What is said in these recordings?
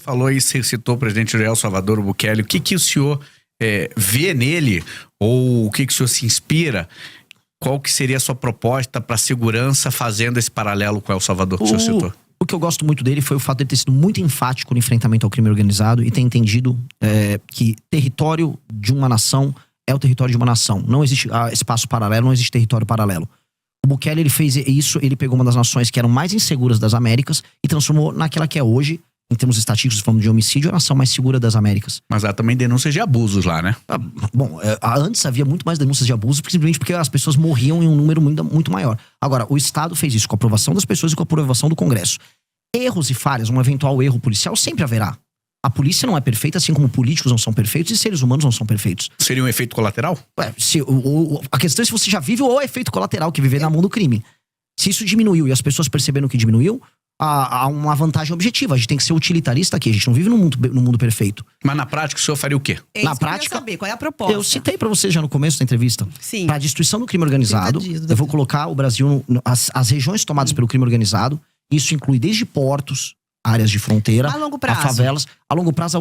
Falou aí, você citou o presidente de El Salvador, o Bukele. O que o senhor vê nele? Ou o que o senhor se inspira? Qual que seria a sua proposta para a segurança fazendo esse paralelo com El Salvador que o senhor citou? O que eu gosto muito dele foi o fato de ele ter sido muito enfático no enfrentamento ao crime organizado e ter entendido que território de uma nação é o território de uma nação. Não existe espaço paralelo, não existe território paralelo. O Bukele, ele fez isso, ele pegou uma das nações que eram mais inseguras das Américas e transformou naquela que é hoje, em termos estatísticos, falando de homicídio, a nação mais segura das Américas. Mas há também denúncias de abusos lá, né? Antes havia muito mais denúncias de abuso, simplesmente porque as pessoas morriam em um número muito maior. Agora, o Estado fez isso com a aprovação das pessoas e com a aprovação do Congresso. Erros e falhas, um eventual erro policial sempre haverá. A polícia não é perfeita, assim como políticos não são perfeitos e seres humanos não são perfeitos. Seria um efeito colateral? A questão é se você já vive ou é efeito colateral, que viver na mão do crime. Se isso diminuiu e as pessoas perceberam que diminuiu, há uma vantagem objetiva. A gente tem que ser utilitarista aqui. A gente não vive no mundo perfeito. Mas na prática o senhor faria o quê? Na prática, saber, qual é a proposta? Eu citei pra você já no começo da entrevista. Sim. Pra destruição do crime organizado, eu vou colocar o Brasil, as regiões tomadas pelo crime organizado. Isso inclui desde portos, áreas de fronteira, a longo prazo, a favelas. A longo prazo,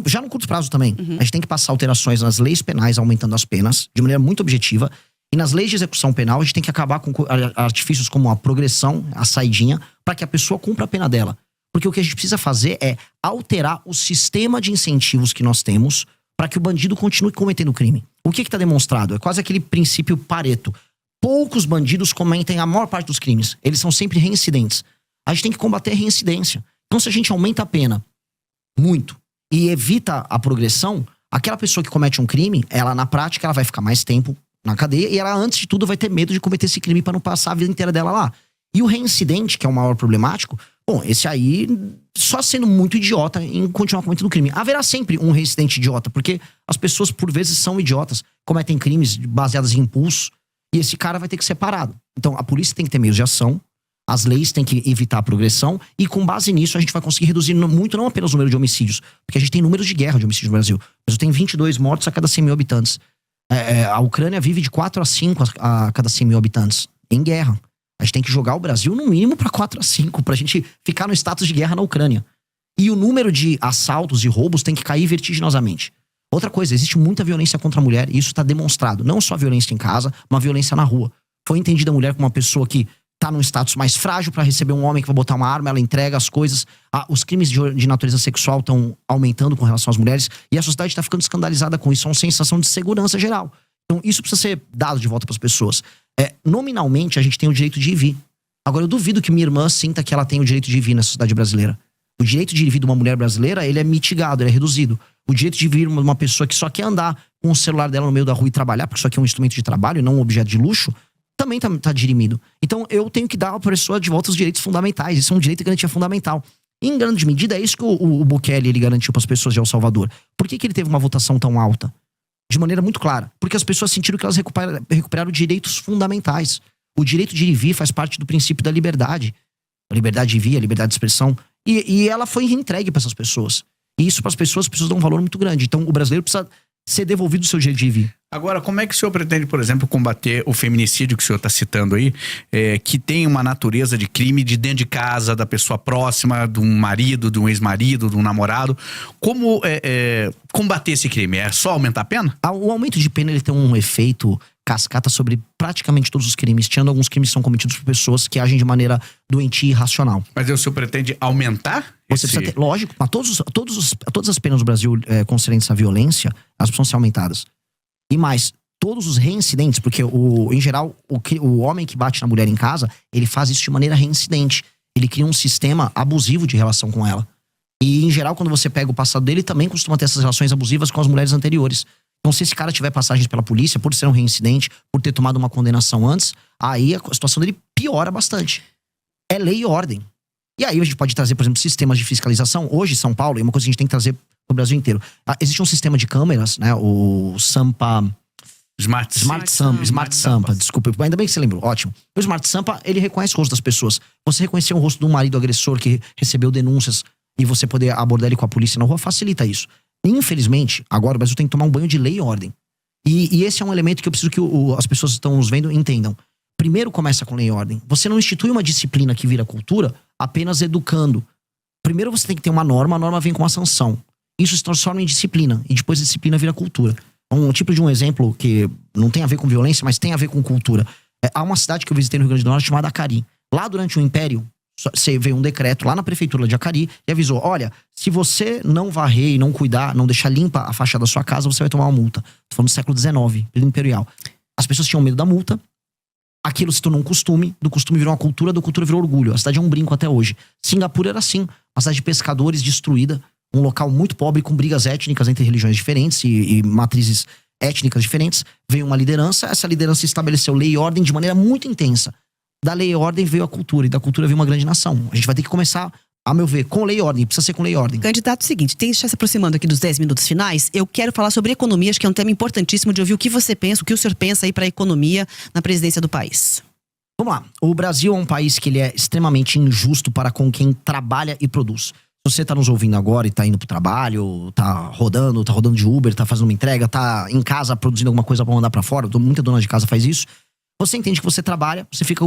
já no curto prazo também. A gente tem que passar alterações nas leis penais, aumentando as penas, de maneira muito objetiva. E nas leis de execução penal, a gente tem que acabar com artifícios como a progressão, a saidinha, para que a pessoa cumpra a pena dela. Porque o que a gente precisa fazer é alterar o sistema de incentivos que nós temos para que o bandido continue cometendo crime. O que está demonstrado? É quase aquele princípio Pareto. Poucos bandidos cometem a maior parte dos crimes. Eles são sempre reincidentes. A gente tem que combater a reincidência. Então, se a gente aumenta a pena muito e evita a progressão, aquela pessoa que comete um crime, ela na prática ela vai ficar mais tempo na cadeia e ela, antes de tudo, vai ter medo de cometer esse crime para não passar a vida inteira dela lá. E o reincidente, que é o maior problemático, bom, esse aí só sendo muito idiota em continuar cometendo crime. Haverá sempre um reincidente idiota, porque as pessoas, por vezes, são idiotas, cometem crimes baseados em impulso, e esse cara vai ter que ser parado. Então, a polícia tem que ter meios de ação, as leis têm que evitar a progressão, e com base nisso a gente vai conseguir reduzir muito, não apenas o número de homicídios, porque a gente tem números de guerra de homicídios no Brasil. O Brasil tem 22 mortos a cada 100 mil habitantes. A Ucrânia vive de 4 a 5 a cada 100 mil habitantes em guerra. A gente tem que jogar o Brasil no mínimo para 4 a 5, pra gente ficar no status de guerra na Ucrânia. E o número de assaltos e roubos tem que cair vertiginosamente. Outra coisa, existe muita violência contra a mulher, e isso está demonstrado. Não só a violência em casa, mas a violência na rua. Foi entendida a mulher como uma pessoa que tá num status mais frágil para receber um homem que vai botar uma arma, ela entrega as coisas. Os crimes de natureza sexual estão aumentando com relação às mulheres, e a sociedade está ficando escandalizada com isso. É uma sensação de segurança geral. Então isso precisa ser dado de volta para as pessoas. Nominalmente, a gente tem o direito de ir e vir. Agora, eu duvido que minha irmã sinta que ela tem o direito de ir e vir na sociedade brasileira. O direito de ir e vir de uma mulher brasileira, ele é mitigado, ele é reduzido. O direito de vir uma pessoa que só quer andar com o celular dela no meio da rua e trabalhar, porque isso aqui é um instrumento de trabalho e não um objeto de luxo, também tá dirimido. Então, eu tenho que dar à pessoa de volta os direitos fundamentais. Isso é um direito de garantia fundamental. E, em grande medida, é isso que o Bukele ele garantiu para as pessoas de El Salvador. Por que ele teve uma votação tão alta? De maneira muito clara. Porque as pessoas sentiram que elas recuperaram direitos fundamentais. O direito de ir e vir faz parte do princípio da liberdade. A liberdade de vir, a liberdade de expressão. E ela foi entregue para essas pessoas. E isso para as pessoas dão um valor muito grande. Então o brasileiro precisa ser devolvido o seu direito de ir e vir. Agora, como é que o senhor pretende, por exemplo, combater o feminicídio que o senhor está citando aí, que tem uma natureza de crime de dentro de casa, da pessoa próxima, de um marido, de um ex-marido, de um namorado? Como combater esse crime? É só aumentar a pena? O aumento de pena ele tem um efeito cascata sobre praticamente todos os crimes, tirando alguns crimes que são cometidos por pessoas que agem de maneira doentia e irracional. Mas o senhor pretende aumentar? Você precisa ter, lógico, mas todas as penas do Brasil concernentes à violência, elas precisam ser aumentadas. E mais, todos os reincidentes, porque em geral, o homem que bate na mulher em casa, ele faz isso de maneira reincidente. Ele cria um sistema abusivo de relação com ela. E, em geral, quando você pega o passado dele, também costuma ter essas relações abusivas com as mulheres anteriores. Então, se esse cara tiver passagens pela polícia, por ser um reincidente, por ter tomado uma condenação antes, aí a situação dele piora bastante. É lei e ordem. E aí a gente pode trazer, por exemplo, sistemas de fiscalização. Hoje, São Paulo, é uma coisa que a gente tem que trazer pro Brasil inteiro. Existe um sistema de câmeras, né? O Sampa... Smart Sampa, desculpa. Ainda bem que você lembrou, ótimo. O Smart Sampa, ele reconhece o rosto das pessoas. Você reconhecer o rosto de um marido agressor que recebeu denúncias e você poder abordar ele com a polícia na rua, facilita isso. Infelizmente, agora o Brasil tem que tomar um banho de lei e ordem. E esse é um elemento que eu preciso que as pessoas que estão nos vendo entendam. Primeiro começa com lei e ordem. Você não institui uma disciplina que vira cultura apenas educando. primeiro você tem que ter uma norma, a norma vem com uma sanção. Isso se transforma em disciplina, e depois a disciplina vira cultura. Um tipo de um exemplo que não tem a ver com violência, mas tem a ver com cultura. Há uma cidade que eu visitei no Rio Grande do Norte chamada Acari. Lá durante o Império, você veio um decreto lá na prefeitura de Acari e avisou, olha, se você não varrer e não cuidar, não deixar limpa a fachada da sua casa, você vai tomar uma multa. Tô falando do século XIX, período imperial. As pessoas tinham medo da multa, aquilo se tornou um costume, do costume virou uma cultura, da cultura virou orgulho. A cidade é um brinco até hoje. Singapura era assim, uma cidade de pescadores destruída, um local muito pobre com brigas étnicas entre religiões diferentes e matrizes étnicas diferentes. Veio uma liderança, essa liderança estabeleceu lei e ordem de maneira muito intensa. Da lei e ordem veio a cultura, e da cultura veio uma grande nação. A gente vai ter que começar, a meu ver, com lei e ordem. Precisa ser com lei e ordem. Candidato, seguinte, está se aproximando aqui dos 10 minutos finais. Eu quero falar sobre economia, acho que é um tema importantíssimo de ouvir o que você pensa, o que o senhor pensa aí para a economia na presidência do país. Vamos lá. O Brasil é um país que ele é extremamente injusto para com quem trabalha e produz. Se você tá nos ouvindo agora e tá indo pro trabalho, tá rodando de Uber, tá fazendo uma entrega, tá em casa produzindo alguma coisa para mandar para fora, muita dona de casa faz isso. Você entende que você trabalha, você fica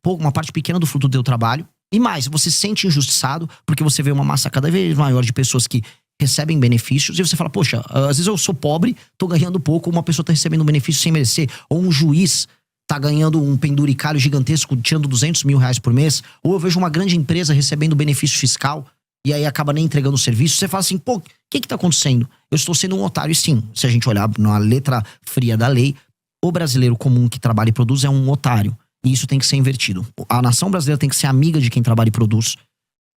uma parte pequena do fruto do seu trabalho. E mais, você se sente injustiçado porque você vê uma massa cada vez maior de pessoas que recebem benefícios. E você fala, poxa, às vezes eu sou pobre, tô ganhando pouco, uma pessoa tá recebendo um benefício sem merecer. Ou um juiz tá ganhando um penduricalho gigantesco, tirando 200 mil reais por mês. Ou eu vejo uma grande empresa recebendo benefício fiscal e aí acaba nem entregando o serviço. Você fala assim, pô, o que tá acontecendo? Eu estou sendo um otário. E sim, se a gente olhar na letra fria da lei, o brasileiro comum que trabalha e produz é um otário. E isso tem que ser invertido. A nação brasileira tem que ser amiga de quem trabalha e produz.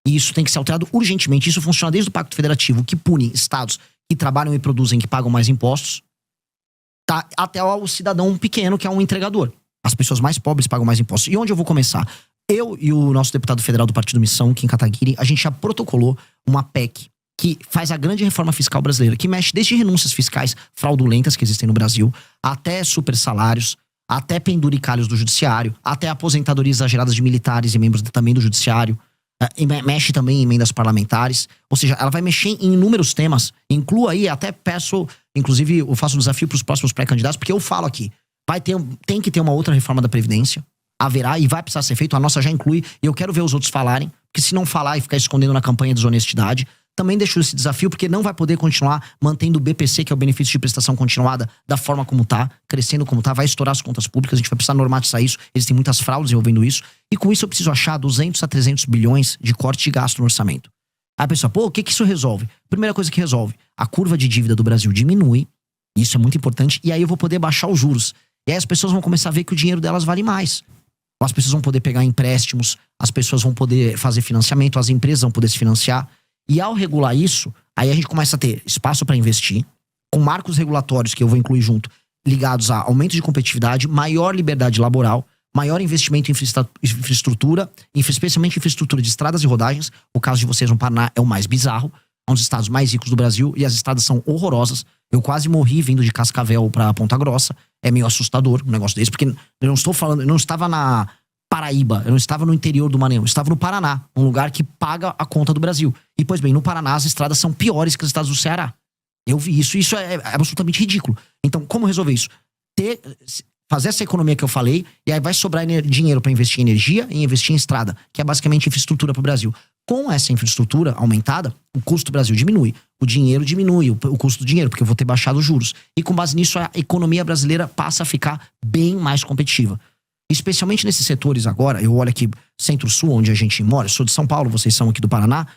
E isso tem que ser alterado urgentemente. Isso funciona desde o Pacto Federativo, que pune estados que trabalham e produzem, que pagam mais impostos, tá, até o cidadão pequeno, que é um entregador. As pessoas mais pobres pagam mais impostos. E onde eu vou começar? Eu e o nosso deputado federal do Partido Missão, Kim Kataguiri, a gente já protocolou uma PEC que faz a grande reforma fiscal brasileira, que mexe desde renúncias fiscais fraudulentas que existem no Brasil, até super salários, até penduricalhos do judiciário, até aposentadorias exageradas de militares e membros também do judiciário, e mexe também em emendas parlamentares. Ou seja, ela vai mexer em inúmeros temas. Inclua aí, até peço, inclusive eu faço um desafio para os próximos pré-candidatos, porque eu falo aqui, tem que ter uma outra reforma da Previdência, haverá e vai precisar ser feito, a nossa já inclui, e eu quero ver os outros falarem, porque se não falar e ficar escondendo na campanha de desonestidade, também deixo esse desafio, porque não vai poder continuar mantendo o BPC, que é o benefício de prestação continuada, da forma como tá, crescendo como tá, vai estourar as contas públicas, a gente vai precisar normatizar isso, existem muitas fraudes envolvendo isso, e com isso eu preciso achar 200 a 300 bilhões de corte de gasto no orçamento. Aí a pessoa, pô, o que isso resolve? Primeira coisa que resolve, a curva de dívida do Brasil diminui, isso é muito importante, e aí eu vou poder baixar os juros. E aí as pessoas vão começar a ver que o dinheiro delas vale mais. As pessoas vão poder pegar empréstimos, as pessoas vão poder fazer financiamento, as empresas vão poder se financiar. E ao regular isso, aí a gente começa a ter espaço para investir, com marcos regulatórios que eu vou incluir junto, ligados a aumento de competitividade, maior liberdade laboral, maior investimento em infraestrutura, especialmente infraestrutura de estradas e rodagens. O caso de vocês no Paraná é o mais bizarro, é um dos estados mais ricos do Brasil e as estradas são horrorosas. Eu quase morri vindo de Cascavel para Ponta Grossa. É meio assustador um negócio desse, porque eu não estou falando, eu não estava na Paraíba, eu não estava no interior do Maranhão, eu estava no Paraná, um lugar que paga a conta do Brasil. E, pois bem, no Paraná as estradas são piores que as estradas do Ceará. Eu vi isso, isso é absolutamente ridículo. Então, como resolver isso? Fazer essa economia que eu falei, e aí vai sobrar dinheiro para investir em energia e investir em estrada, que é basicamente infraestrutura para o Brasil. Com essa infraestrutura aumentada, o custo do Brasil diminui, o dinheiro diminui, o custo do dinheiro, porque eu vou ter baixado os juros. E com base nisso, a economia brasileira passa a ficar bem mais competitiva. Especialmente nesses setores agora, eu olho aqui Centro-Sul, onde a gente mora, eu sou de São Paulo, vocês são aqui do Paraná,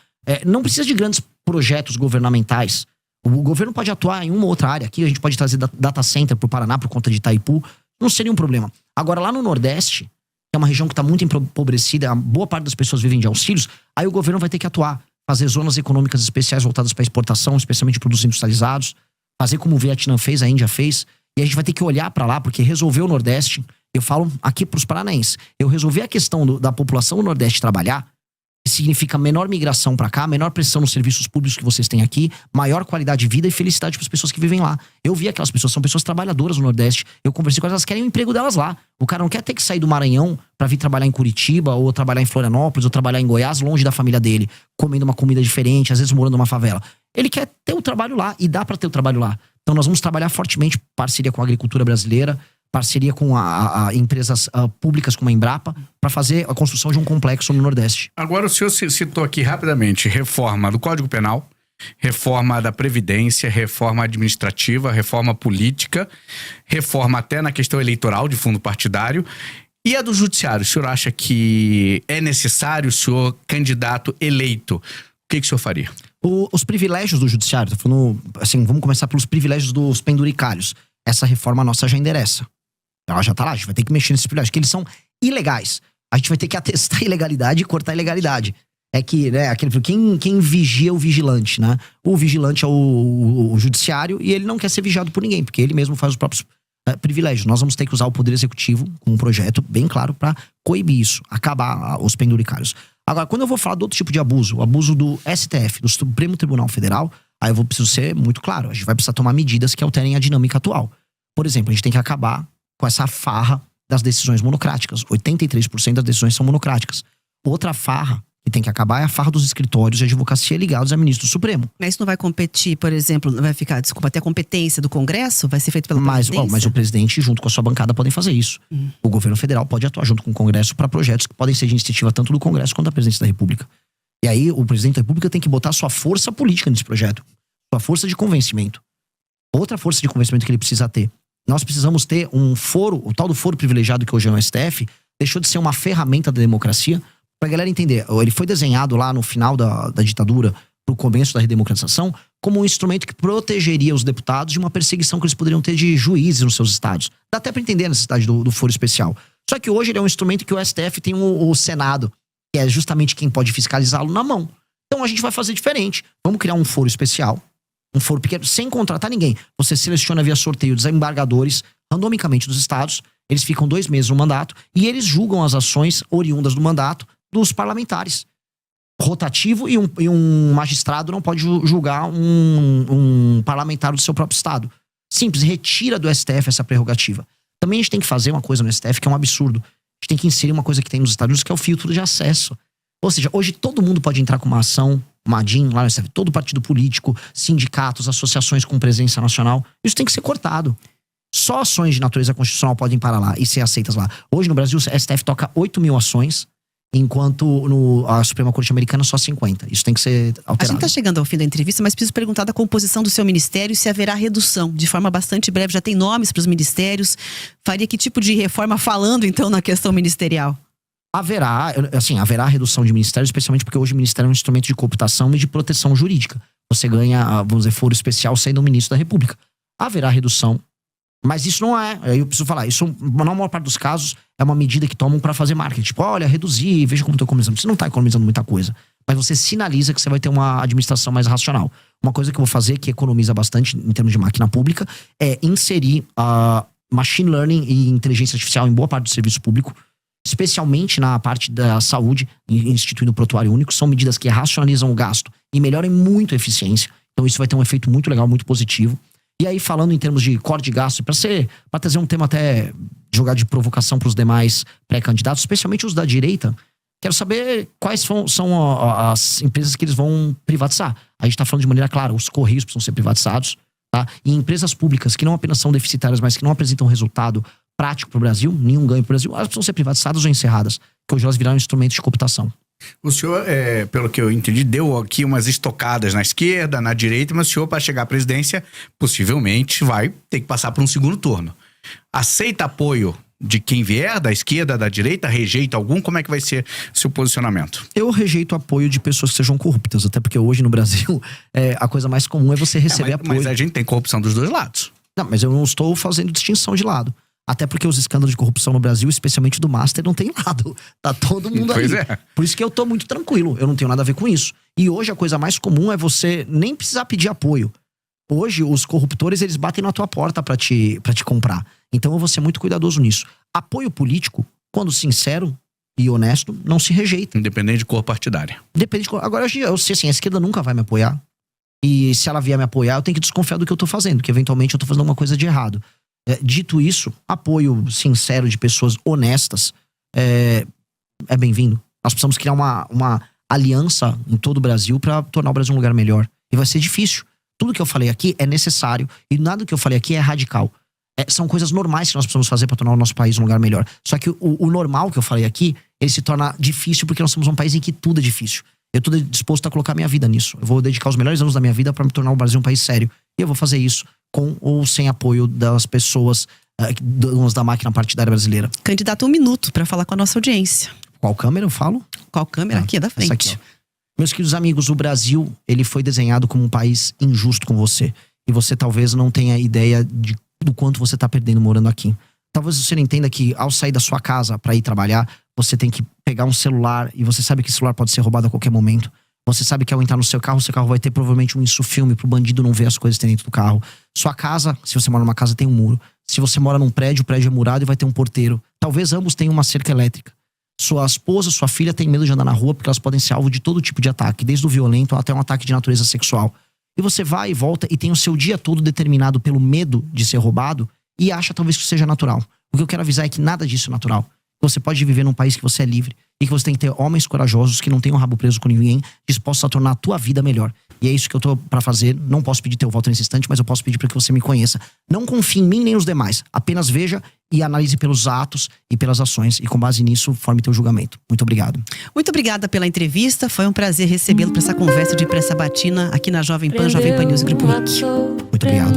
não precisa de grandes projetos governamentais. O governo pode atuar em uma ou outra área. Aqui a gente pode trazer data center pro Paraná por conta de Itaipu, não seria um problema. Agora lá no Nordeste, que é uma região que está muito empobrecida, a boa parte das pessoas vivem de auxílios, aí o governo vai ter que atuar, fazer zonas econômicas especiais voltadas para exportação, especialmente produtos industrializados, fazer como o Vietnã fez, a Índia fez, e a gente vai ter que olhar para lá, porque resolver o Nordeste, eu falo aqui para os paranaenses, eu resolver a questão da população do Nordeste trabalhar, significa menor migração para cá, menor pressão nos serviços públicos que vocês têm aqui, maior qualidade de vida e felicidade para as pessoas que vivem lá. Eu vi aquelas pessoas, são pessoas trabalhadoras no Nordeste, eu conversei com elas, elas querem o emprego delas lá. O cara não quer ter que sair do Maranhão para vir trabalhar em Curitiba, ou trabalhar em Florianópolis, ou trabalhar em Goiás, longe da família dele, comendo uma comida diferente, às vezes morando numa favela. Ele quer ter o trabalho lá, e dá para ter o trabalho lá. Então nós vamos trabalhar fortemente parceria com a agricultura brasileira, parceria com empresas públicas como a Embrapa para fazer a construção de um complexo no Nordeste. Agora o senhor citou aqui rapidamente reforma do Código Penal, reforma da Previdência, reforma administrativa, reforma política, reforma até na questão eleitoral de fundo partidário. E a do Judiciário, o senhor acha que é necessário o senhor candidato eleito? O que o senhor faria? Os privilégios do Judiciário, tô falando, assim, vamos começar pelos privilégios dos penduricários. Essa reforma nossa já endereça. Ela já tá lá, a gente vai ter que mexer nesses privilégios, que eles são ilegais. A gente vai ter que atestar a ilegalidade e cortar a ilegalidade. É que, né, quem vigia é o vigilante, né? O vigilante é o judiciário e ele não quer ser vigiado por ninguém, porque ele mesmo faz os próprios privilégios. Nós vamos ter que usar o Poder Executivo com um projeto bem claro para coibir isso, acabar os penduricários. Agora, quando eu vou falar do outro tipo de abuso, o abuso do STF, do Supremo Tribunal Federal, aí eu preciso ser muito claro. A gente vai precisar tomar medidas que alterem a dinâmica atual. Por exemplo, a gente tem que acabar com essa farra das decisões monocráticas. 83% das decisões são monocráticas. Outra farra que tem que acabar é a farra dos escritórios de advocacia ligados a ministro do Supremo. Mas isso não vai competir, por exemplo, vai ficar, desculpa, até a competência do Congresso? Vai ser feito pela presidência? Mas o presidente, junto com a sua bancada, podem fazer isso. O governo federal pode atuar junto com o Congresso para projetos que podem ser de iniciativa tanto do Congresso quanto da presidência da República. E aí, o presidente da República tem que botar sua força política nesse projeto. Sua força de convencimento. Outra força de convencimento que ele precisa ter. Nós precisamos ter um foro, o tal do foro privilegiado que hoje é o STF, deixou de ser uma ferramenta da democracia. Pra galera entender, ele foi desenhado lá no final da ditadura, pro começo da redemocratização, como um instrumento que protegeria os deputados de uma perseguição que eles poderiam ter de juízes nos seus estados. Dá até pra entender a necessidade do foro especial. Só que hoje ele é um instrumento que o STF tem o Senado, que é justamente quem pode fiscalizá-lo, na mão. Então a gente vai fazer diferente. Vamos criar um foro especial, um foro pequeno, sem contratar ninguém. Você seleciona via sorteio desembargadores, randomicamente dos estados, eles ficam 2 meses no mandato, e eles julgam as ações oriundas do mandato dos parlamentares. Rotativo e um magistrado não pode julgar um parlamentar do seu próprio estado. Simples, retira do STF essa prerrogativa. Também a gente tem que fazer uma coisa no STF que é um absurdo. A gente tem que inserir uma coisa que tem nos Estados Unidos, que é o filtro de acesso. Ou seja, hoje todo mundo pode entrar com uma ação, uma DIN lá no STF, todo partido político, sindicatos, associações com presença nacional. Isso tem que ser cortado. Só ações de natureza constitucional podem parar lá e ser aceitas lá. Hoje no Brasil, o STF toca 8 mil ações, enquanto a Suprema Corte Americana só 50. Isso tem que ser alterado. A gente tá chegando ao fim da entrevista, mas preciso perguntar da composição do seu ministério, se haverá redução. De forma bastante breve, já tem nomes para os ministérios. Faria que tipo de reforma falando, então, na questão ministerial? Haverá redução de ministérios, especialmente porque hoje o ministério é um instrumento de cooptação e de proteção jurídica. Você ganha, vamos dizer, foro especial sendo um ministro da República. Haverá redução. Mas isso não é, aí eu preciso falar, isso na maior parte dos casos é uma medida que tomam pra fazer marketing. Tipo, olha, reduzir, veja como tô economizando. Você não tá economizando muita coisa, mas você sinaliza que você vai ter uma administração mais racional. Uma coisa que eu vou fazer, que economiza bastante em termos de máquina pública, é inserir machine learning e inteligência artificial em boa parte do serviço público, especialmente na parte da saúde, instituindo o prontuário único. São medidas que racionalizam o gasto e melhoram muito a eficiência. Então isso vai ter um efeito muito legal, muito positivo. E aí, falando em termos de corte de gasto, para trazer um tema até jogar de provocação para os demais pré-candidatos, especialmente os da direita, quero saber quais são as empresas que eles vão privatizar. A gente está falando de maneira clara, os Correios precisam ser privatizados, tá? E empresas públicas que não apenas são deficitárias, mas que não apresentam resultado prático para o Brasil, nenhum ganho para o Brasil, elas precisam ser privatizadas ou encerradas, porque hoje elas viraram instrumentos de cooptação. O senhor, pelo que eu entendi, deu aqui umas estocadas na esquerda, na direita, mas o senhor, para chegar à presidência, possivelmente vai ter que passar por um segundo turno. Aceita apoio de quem vier, da esquerda, da direita? Rejeita algum? Como é que vai ser seu posicionamento? Eu rejeito apoio de pessoas que sejam corruptas, até porque hoje no Brasil a coisa mais comum é você receber apoio. Mas a gente tem corrupção dos dois lados. Não, mas eu não estou fazendo distinção de lado. Até porque os escândalos de corrupção no Brasil, especialmente do Master, não tem lado. Tá todo mundo pois ali. É. Por isso que eu tô muito tranquilo. Eu não tenho nada a ver com isso. E hoje a coisa mais comum é você nem precisar pedir apoio. Hoje os corruptores, eles batem na tua porta pra te comprar. Então eu vou ser muito cuidadoso nisso. Apoio político, quando sincero e honesto, não se rejeita. Independente de cor partidária. Depende de cor. Agora eu sei assim, a esquerda nunca vai me apoiar. E se ela vier me apoiar, eu tenho que desconfiar do que eu tô fazendo. Que eventualmente eu tô fazendo alguma coisa de errado. Dito isso, apoio sincero de pessoas honestas é bem-vindo. Nós precisamos criar uma aliança em todo o Brasil para tornar o Brasil um lugar melhor. E vai ser difícil. Tudo que eu falei aqui é necessário e nada que eu falei aqui é radical. São coisas normais que nós precisamos fazer para tornar o nosso país um lugar melhor. Só que o normal que eu falei aqui, ele se torna difícil porque nós somos um país em que tudo é difícil. Eu tô disposto a colocar minha vida nisso. Eu vou dedicar os melhores anos da minha vida para me tornar o Brasil um país sério. E eu vou fazer isso com ou sem apoio das pessoas, donas da máquina partidária brasileira. Candidato, 1 minuto para falar com a nossa audiência. Qual câmera eu falo? Qual câmera? Aqui, é da frente. Essa aqui, ó. Meus queridos amigos, o Brasil, ele foi desenhado como um país injusto com você. E você talvez não tenha ideia do quanto você tá perdendo morando aqui. Talvez você não entenda que ao sair da sua casa para ir trabalhar, você tem que pegar um celular e você sabe que esse celular pode ser roubado a qualquer momento. Você sabe que ao entrar no seu carro vai ter provavelmente um insufilme pro bandido não ver as coisas que tem dentro do carro. Sua casa, se você mora numa casa, tem um muro. Se você mora num prédio, o prédio é murado e vai ter um porteiro. Talvez ambos tenham uma cerca elétrica. Sua esposa, sua filha tem medo de andar na rua porque elas podem ser alvo de todo tipo de ataque, desde o violento até um ataque de natureza sexual. E você vai e volta e tem o seu dia todo determinado pelo medo de ser roubado e acha talvez que isso seja natural. O que eu quero avisar é que nada disso é natural. Você pode viver num país que você é livre e que você tem que ter homens corajosos que não tenham o rabo preso com ninguém, dispostos a tornar a tua vida melhor. E é isso que eu tô pra fazer. Não posso pedir teu voto nesse instante, mas eu posso pedir para que você me conheça. Não confie em mim nem nos demais. Apenas veja e analise pelos atos e pelas ações. E com base nisso, forme teu julgamento. Muito obrigado. Muito obrigada pela entrevista. Foi um prazer recebê-lo para essa conversa de Pré Sabatina aqui na Jovem Pan, Jovem Pan News e Grupo RIC. Muito obrigado.